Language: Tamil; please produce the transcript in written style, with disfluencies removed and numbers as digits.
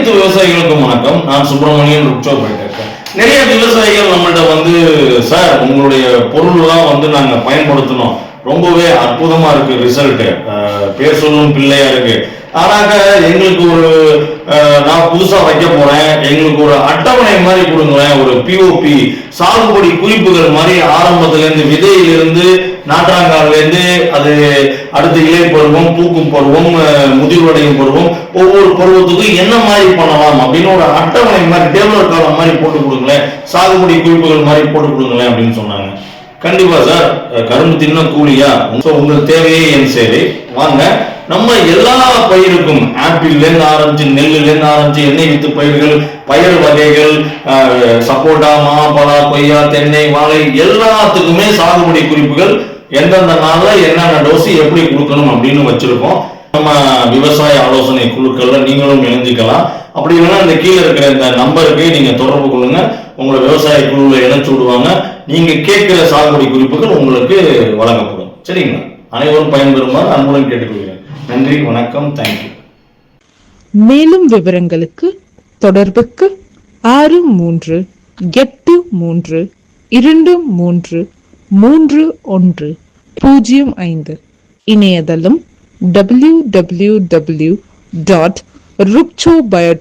அனைத்து விவசாயிகளுக்கும் வணக்கம். நான் சுப்பிரமணியன் ருக்சோபேட்டேன். நிறைய விவசாயிகள் நம்மள்ட்ட வந்து, சார் உங்களுடைய பொருள்லாம் வந்து நாங்க பயன்படுத்தணும், ரொம்பவே அற்புதமா இருக்கு ரிசல்ட், பேர் சொல்லும் பிள்ளையா இருக்கு, ஆனாக்க எங்களுக்கு ஒரு நான் புதுசா வைக்க போறேன், எங்களுக்கு ஒரு அட்டவணை மாதிரி கொடுங்களேன், ஒரு பிஓபி சாகுபடி குறிப்புகள் மாதிரி ஆரம்பத்துல இருந்து விதையிலிருந்து நாற்றாங்கால இருந்து அது அடுத்த இலை பருவம், பூக்கும் பருவம், முதிர்வடையும் பருவம், ஒவ்வொரு பருவத்துக்கும் என்ன மாதிரி பண்ணலாம் அப்படின்னு ஒரு அட்டவணை மாதிரி டேபிளர் காலம் மாதிரி போட்டு கொடுங்களேன், சாகுபடி குறிப்புகள் மாதிரி போட்டு கொடுங்களேன் அப்படின்னு சொன்னாங்க. கண்டிப்பா சார், கரும்பு தின்ன கூலியா, உங்கள் தேவையே என் சேவை, வாங்க நம்ம எல்லா பயிருக்கும் ஆப்பிள்ல இருந்து ஆரம்பிச்சு, நெல்லுல இருந்து ஆரம்பிச்சு, எண்ணெய் வித்து பயிர்கள், பயிர் வகைகள், சப்போட்டா, மாப்பழா, கொய்யா, தென்னை, வாழை எல்லாத்துக்குமே சாகுபடி குறிப்புகள் எந்தெந்த நாள்ல என்னென்ன டோஸ் எப்படி கொடுக்கணும் அப்படின்னு வச்சிருக்கோம். நம்ம விவசாய ஆலோசனை குழுக்கள்ல நீங்களும் இணைஞ்சிக்கலாம். அப்படி இல்லைன்னா இந்த கீழே இருக்கிற இந்த நம்பருக்கு நீங்க தொடர்பு கொள்ளுங்க, உங்களை விவசாய குழுவில் இணைச்சு விடுவாங்க. நீங்க கேட்கிற சாகுபடி குறிப்புகள் உங்களுக்கு வழங்கப்படும். சரிங்களா? அனைவரும் பயன்பெறுமாறு அன்புடன் கேட்டுக்கொள்கிறேன். நன்றி, வணக்கம், தேங்க்யூ. மேலும் விவரங்களுக்கு தொடர்புக்கு 6383233105, இணையதளம் www.rukchobiotech.com.